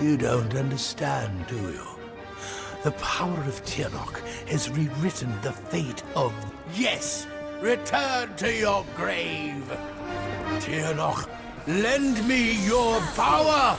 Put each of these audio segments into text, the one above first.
You don't understand, do you? The power of Tirnoch has rewritten the fate of... Yes! Return to your grave! Tirnoch, lend me your power!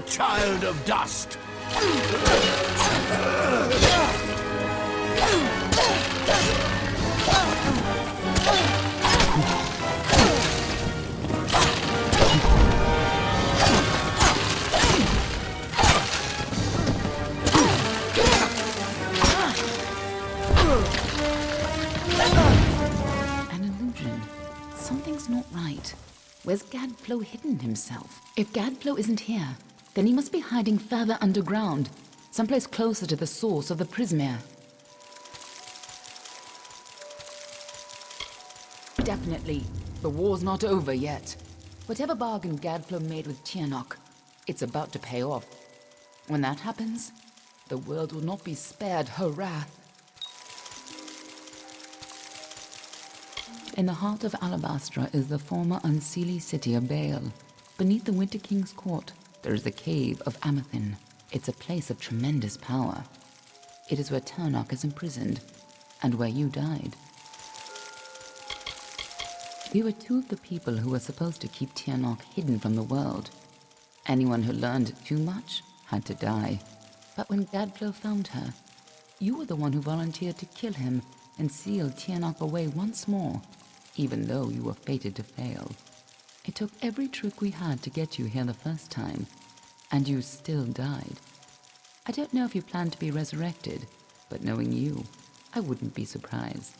Child of dust! An illusion. Something's not right. Where's Gadflow hidden himself? If Gadflow isn't here, then he must be hiding further underground, someplace closer to the source of the Prismere. Definitely, the war's not over yet. Whatever bargain Gadflow made with Tirnoch, it's about to pay off. When that happens, the world will not be spared her wrath. In the heart of Alabastra is the former unseelie city of Baal. Beneath the Winter King's court, there is the Cave of Amethin. It's a place of tremendous power. It is where Tirnoch is imprisoned, and where you died. We were two of the people who were supposed to keep Tirnoch hidden from the world. Anyone who learned too much had to die. But when Gadflow found her, you were the one who volunteered to kill him and seal Tirnoch away once more, even though you were fated to fail. It took every trick we had to get you here the first time, and you still died. I don't know if you plan to be resurrected, but knowing you, I wouldn't be surprised.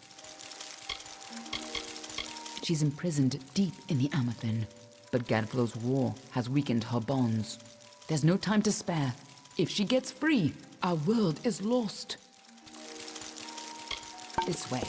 She's imprisoned deep in the Amethin, but Gadflow's war has weakened her bonds. There's no time to spare. If she gets free, our world is lost. This way.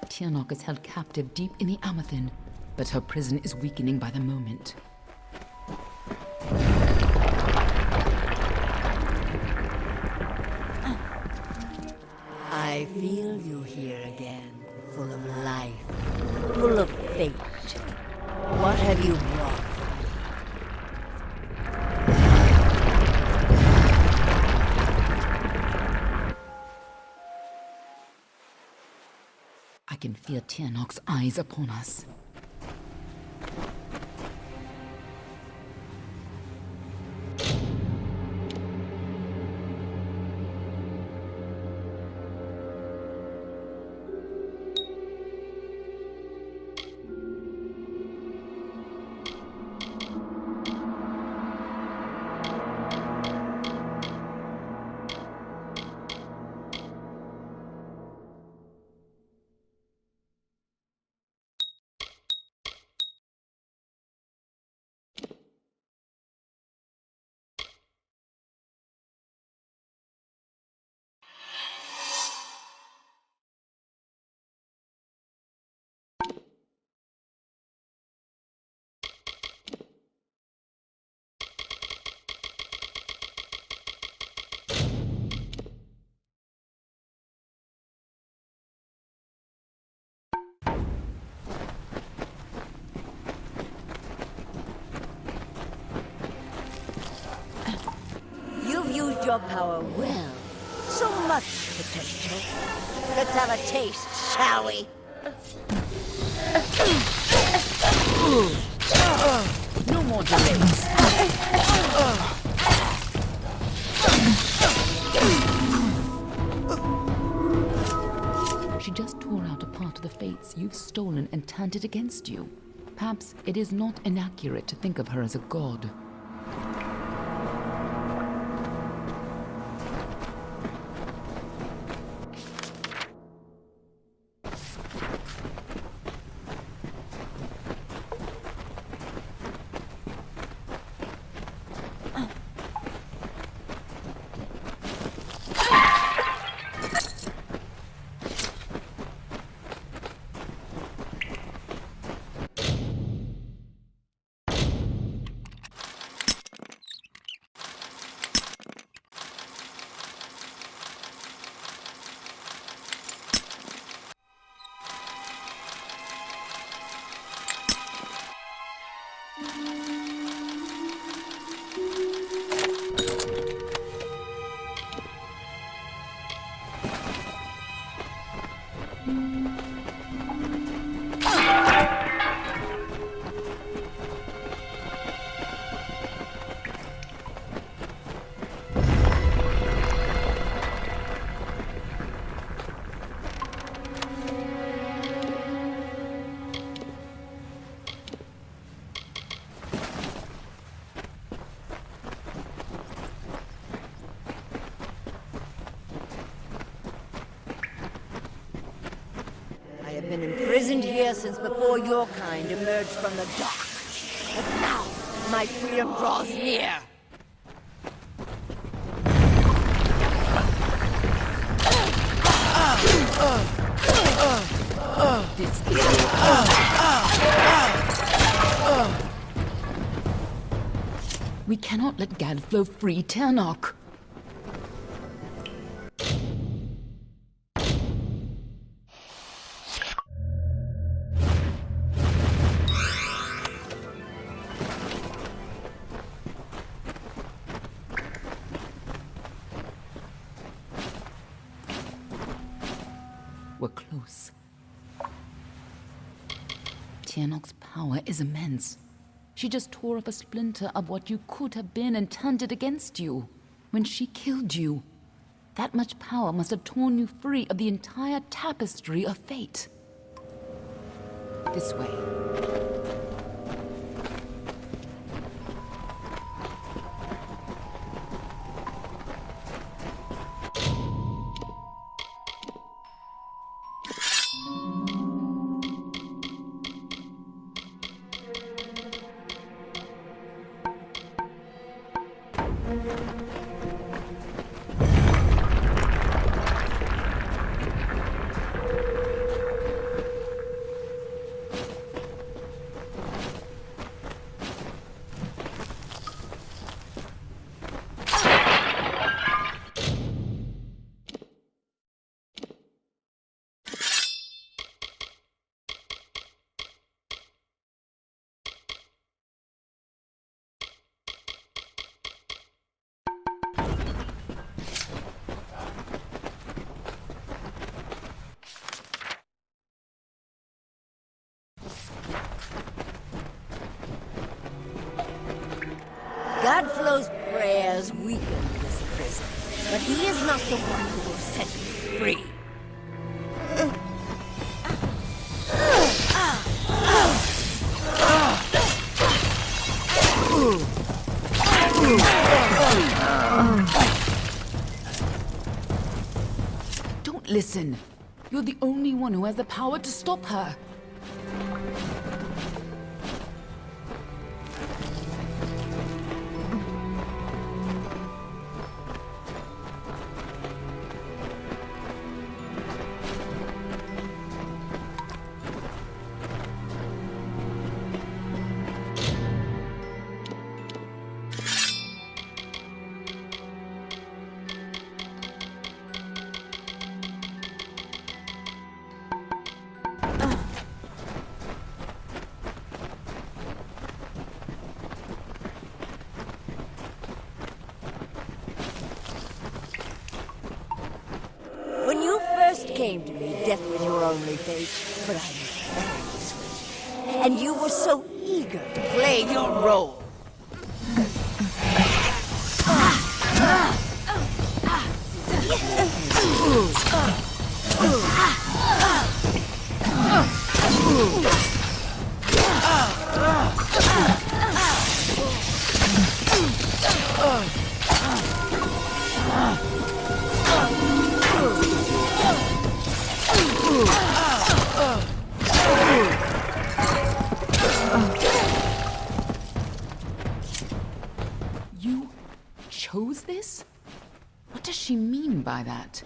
Tirnoch is held captive deep in the Amethin, but her prison is weakening by the moment. I feel you here again, full of life, full of fate. What have you brought? I can feel Tirnoch's eyes upon us. You've used your power well. So much potential. Let's have a taste, shall we? No more delays. She just tore out a part of the fates you've stolen and turned it against you. Perhaps it is not inaccurate to think of her as a god. I have been imprisoned here since before your kind emerged from the dark. But now, my freedom draws near. This is We cannot let Gadflow free Ternok. We're close. Tiernok's power is immense. She just tore off a splinter of what you could have been and turned it against you. When she killed you, that much power must have torn you free of the entire tapestry of fate. This way. Godflow's prayers weaken this prison, but he is not the one who will set you free. Don't listen. You're the only one who has the power to stop her. came to me death was your only fate, but I was always with you. And you were so eager to play your role. You chose this? What does she mean by that?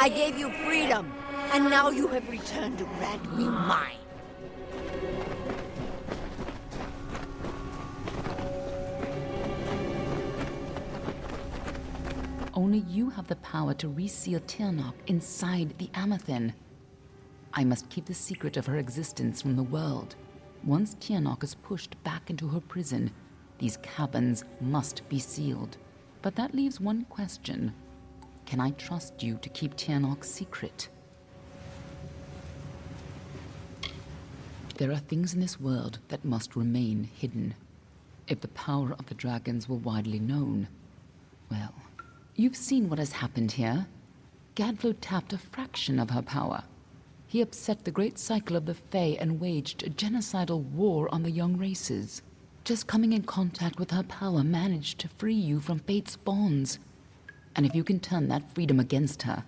I gave you freedom, and now you have returned to grant me mine. Only you have the power to reseal Tirnoch inside the Amethyst. I must keep the secret of her existence from the world. Once Tirnoch is pushed back into her prison, these caverns must be sealed. But that leaves one question. Can I trust you to keep Tirnoch's secret? There are things in this world that must remain hidden. If the power of the dragons were widely known, well, you've seen what has happened here. Gadflo tapped a fraction of her power. He upset the great cycle of the Fae and waged a genocidal war on the young races. Just coming in contact with her power managed to free you from fate's bonds. And if you can turn that freedom against her,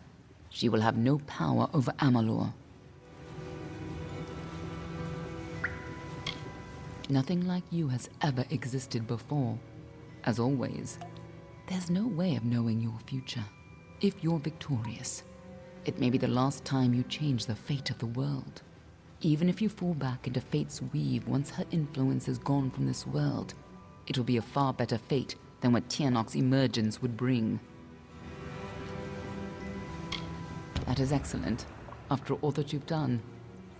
she will have no power over Amalur. Nothing like you has ever existed before. As always, there's no way of knowing your future. If you're victorious, it may be the last time you change the fate of the world. Even if you fall back into fate's weave once her influence is gone from this world, it will be a far better fate than what Tirnoch's emergence would bring. That is excellent. After all that you've done,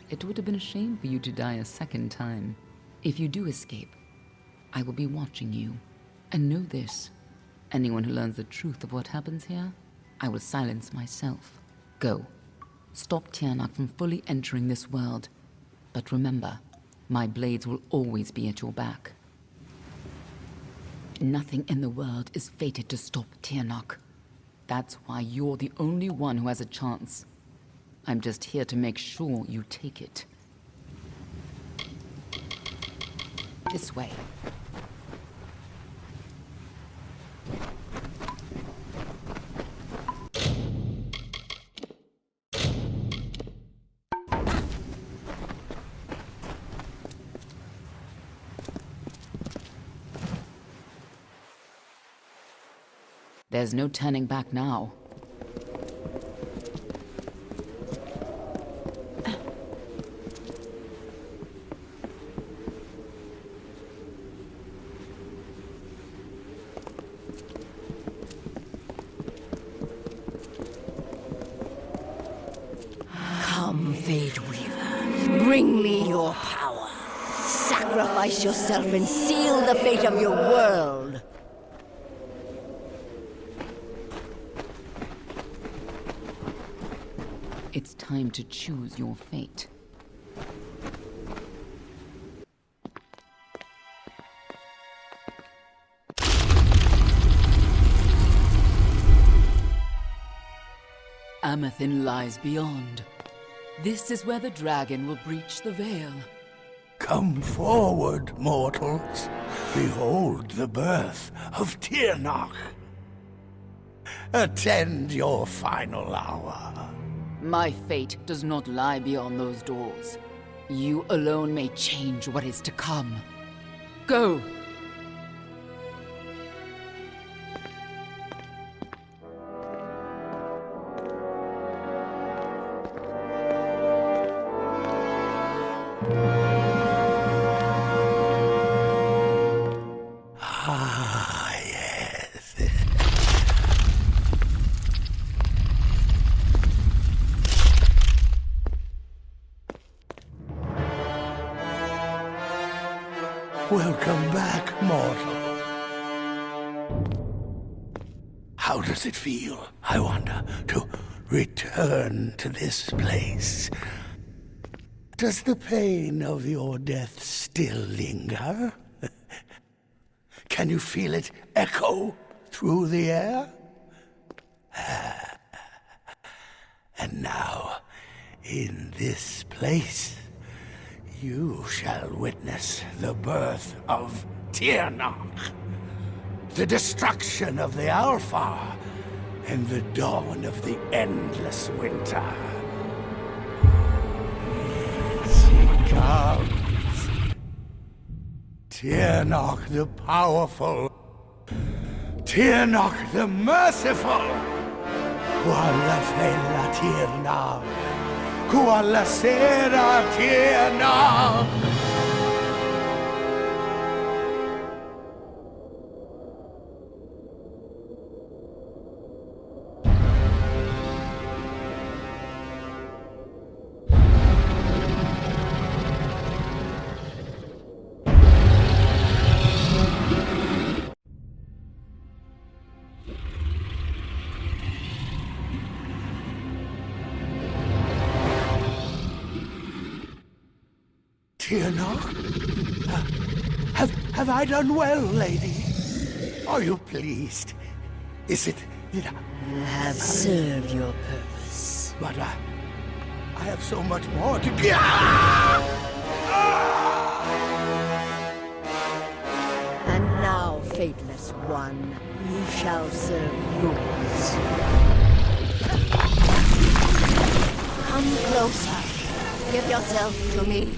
it would have been a shame for you to die a second time. If you do escape, I will be watching you. And know this, anyone who learns the truth of what happens here, I will silence myself. Go. Stop Tirnoch from fully entering this world. But remember, my blades will always be at your back. Nothing in the world is fated to stop Tirnoch. That's why you're the only one who has a chance. I'm just here to make sure you take it. This way. There's no turning back now. Come, Fate Weaver, bring me your power. Sacrifice yourself and seal the fate of your world. It's time to choose your fate. Amathin lies beyond. This is where the dragon will breach the veil. Come forward, mortals. Behold the birth of Tirnoch. Attend your final hour. My fate does not lie beyond those doors. You alone may change what is to come. Go! Ah, yes. Welcome back, mortal. How does it feel, I wonder, to return to this place? Does the pain of your death still linger? Can you feel it echo through the air? And now, in this place, you shall witness the birth of Tirnoch, the destruction of the Alpha, and the dawn of the endless winter. She comes. Tirnoch the powerful, Tirnoch the merciful. Qualla fella Tirnoch, qualla sera Tirnoch. Tirnoch? Have I done well, lady? Are you pleased? Is it that You have served your purpose. But I have so much more to give. And now, fateless one, you shall serve yours. Come closer. Give yourself to me.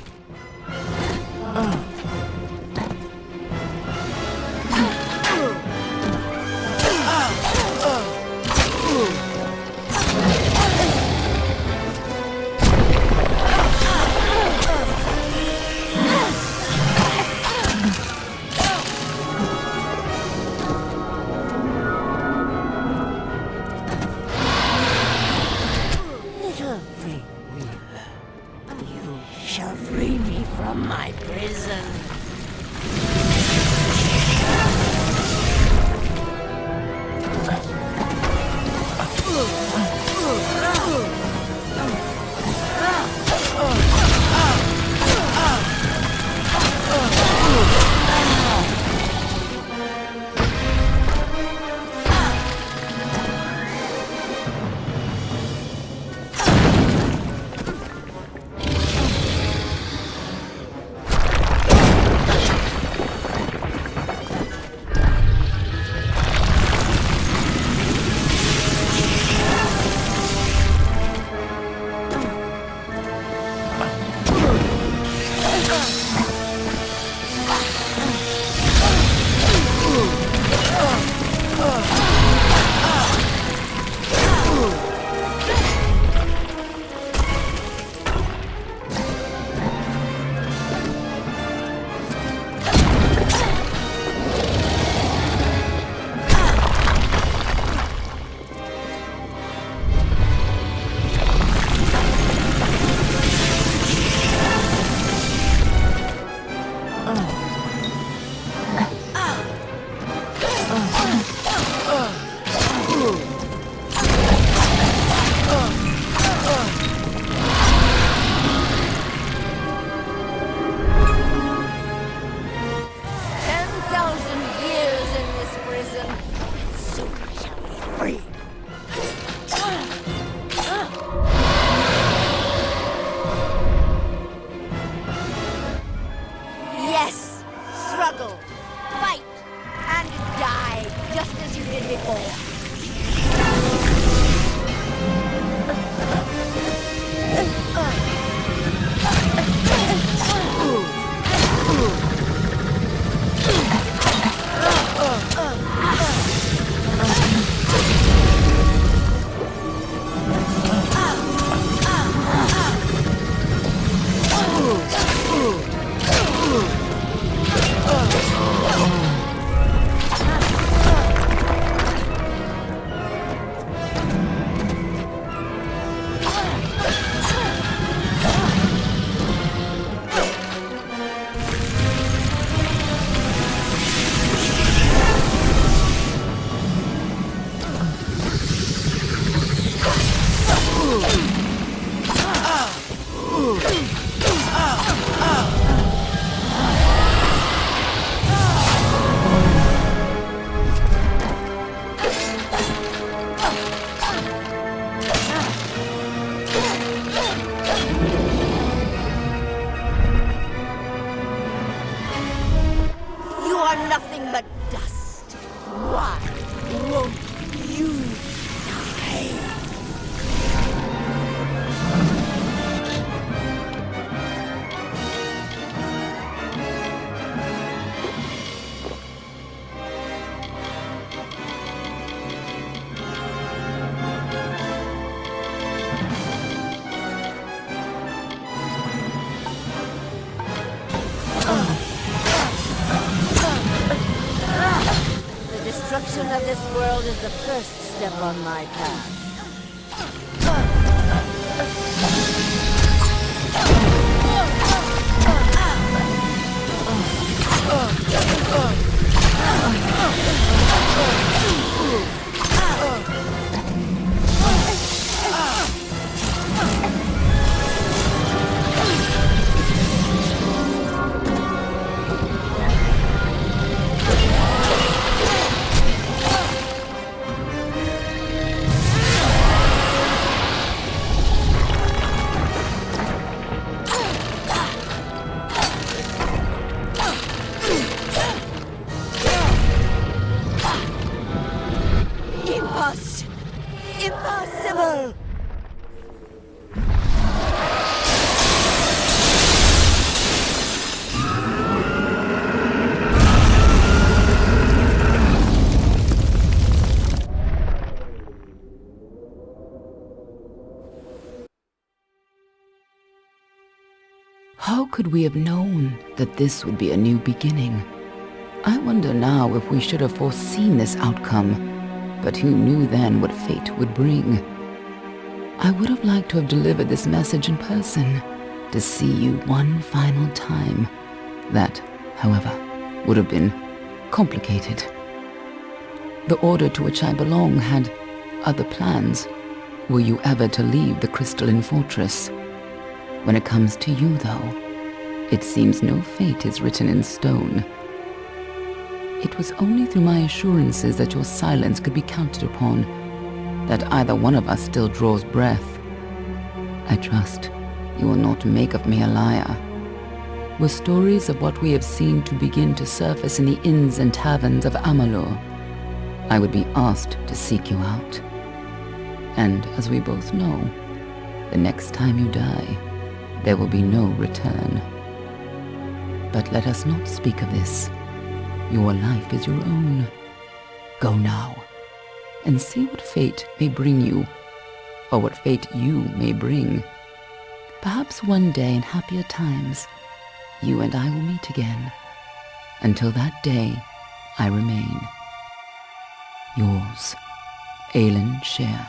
Little free will, you shall free me from my prison. You are nothing but dust. Why won't you die? The destruction of this world is the first step on my path. Impossible! How could we have known that this would be a new beginning? I wonder now if we should have foreseen this outcome, but who knew then what fate would bring? I would have liked to have delivered this message in person, to see you one final time. That, however, would have been complicated. The order to which I belong had other plans. Were you ever to leave the crystalline fortress? When it comes to you, though, it seems no fate is written in stone. It was only through my assurances that your silence could be counted upon that either one of us still draws breath. I trust you will not make of me a liar. Were stories of what we have seen to begin to surface in the inns and taverns of Amalur, I would be asked to seek you out. And as we both know, the next time you die, there will be no return. But let us not speak of this. Your life is your own. Go now, and see what fate may bring you, or what fate you may bring. Perhaps one day in happier times, you and I will meet again. Until that day, I remain yours, Aelin Sher.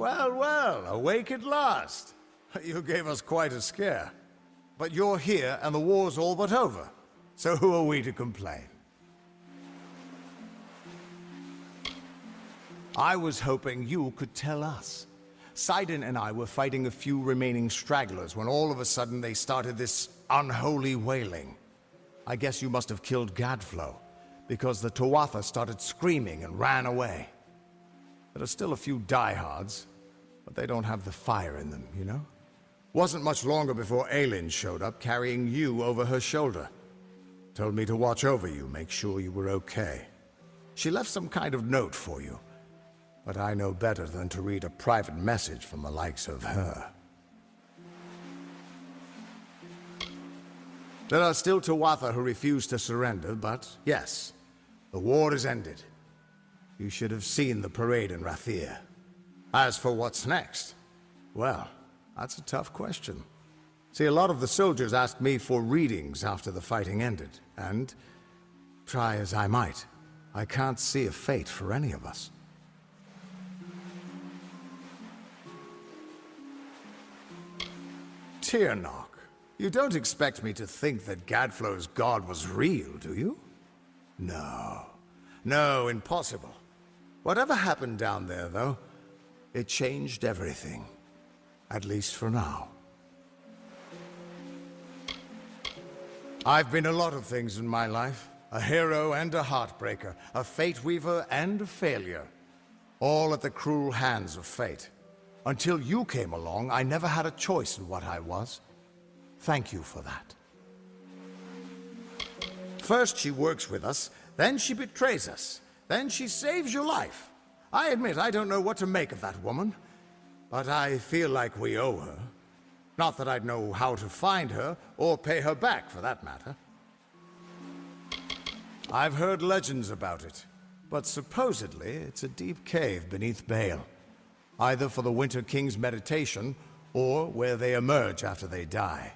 Well, well, awake at last. You gave us quite a scare. But you're here and the war's all but over. So who are we to complain? I was hoping you could tell us. Sidon and I were fighting a few remaining stragglers when all of a sudden they started this unholy wailing. I guess you must have killed Gadflow, because the Tuatha started screaming and ran away. There are still a few diehards, but they don't have the fire in them, you know? Wasn't much longer before Aelin showed up, carrying you over her shoulder. Told me to watch over you, make sure you were okay. She left some kind of note for you, but I know better than to read a private message from the likes of her. There are still Tuatha who refuse to surrender, but yes, the war is ended. You should have seen the parade in Rathir. As for what's next, well, that's a tough question. See, a lot of the soldiers asked me for readings after the fighting ended, and try as I might, I can't see a fate for any of us. Tirnoch, you don't expect me to think that Gadflow's god was real, do you? No. No, impossible. Whatever happened down there, though, it changed everything. At least for now. I've been a lot of things in my life. A hero and a heartbreaker. A fate weaver and a failure. All at the cruel hands of fate. Until you came along, I never had a choice in what I was. Thank you for that. First she works with us, then she betrays us, then she saves your life. I admit I don't know what to make of that woman, but I feel like we owe her. Not that I'd know how to find her, or pay her back for that matter. I've heard legends about it, but supposedly it's a deep cave beneath Bale. Either for the Winter King's meditation, or where they emerge after they die.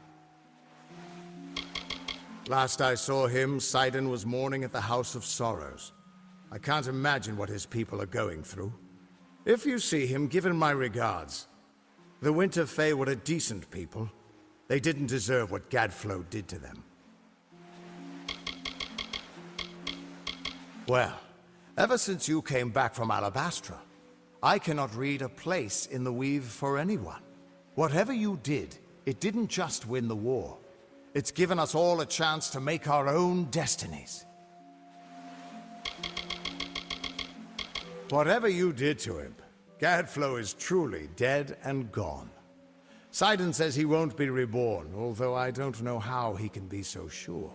Last I saw him, Sidon was mourning at the House of Sorrows. I can't imagine what his people are going through. If you see him, give him my regards. The Winter Fae were a decent people. They didn't deserve what Gadflow did to them. Well, ever since you came back from Alabastra, I cannot read a place in the Weave for anyone. Whatever you did, it didn't just win the war. It's given us all a chance to make our own destinies. Whatever you did to him, Gadflow is truly dead and gone. Sidon says he won't be reborn, although I don't know how he can be so sure.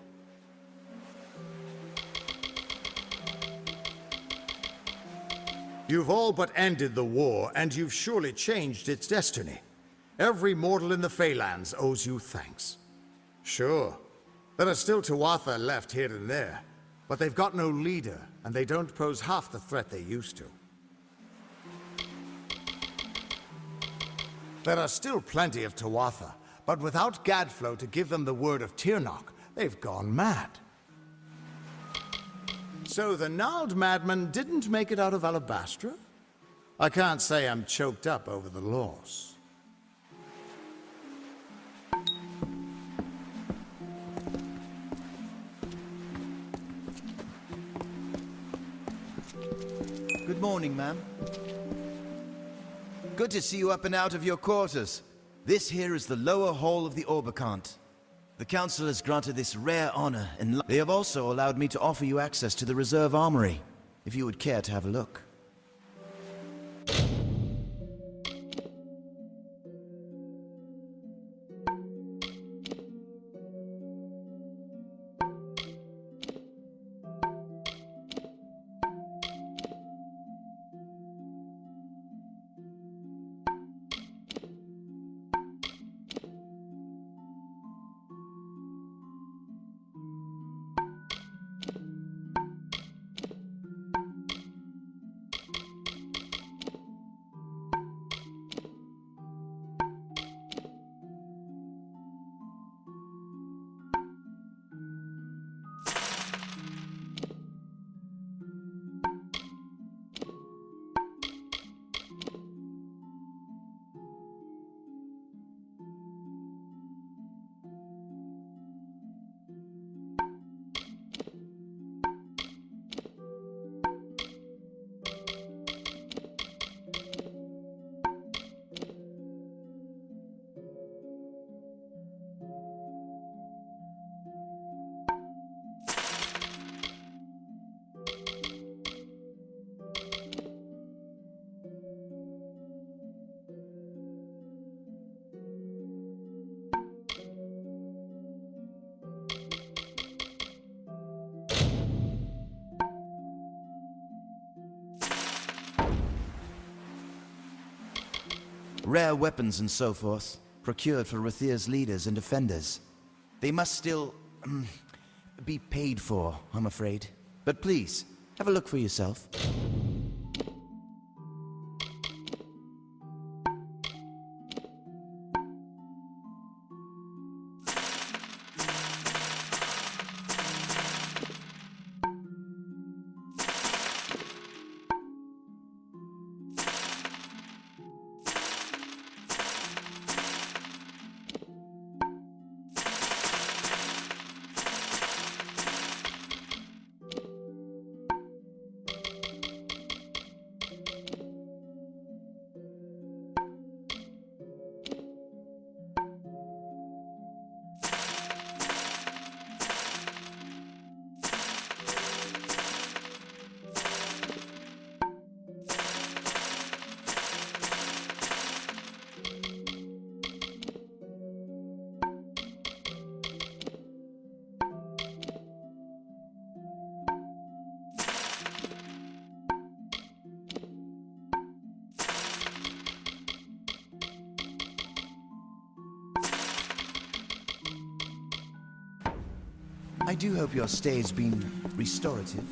You've all but ended the war, and you've surely changed its destiny. Every mortal in the Feylands owes you thanks. Sure, there are still Tuatha left here and there, but they've got no leader, and they don't pose half the threat they used to. There are still plenty of Tuatha, but without Gadflow to give them the word of Tirnoch, they've gone mad. So the gnarled madman didn't make it out of Alabastra? I can't say I'm choked up over the loss. Good morning, ma'am. Good to see you up and out of your quarters. This here is the lower hall of the Orbicant. The Council has granted this rare honor, and they have also allowed me to offer you access to the reserve armory, if you would care to have a look. Rare weapons and so forth, procured for Rathir's leaders and defenders. They must still be paid for, I'm afraid. But please, have a look for yourself. I do hope your stay's been restorative.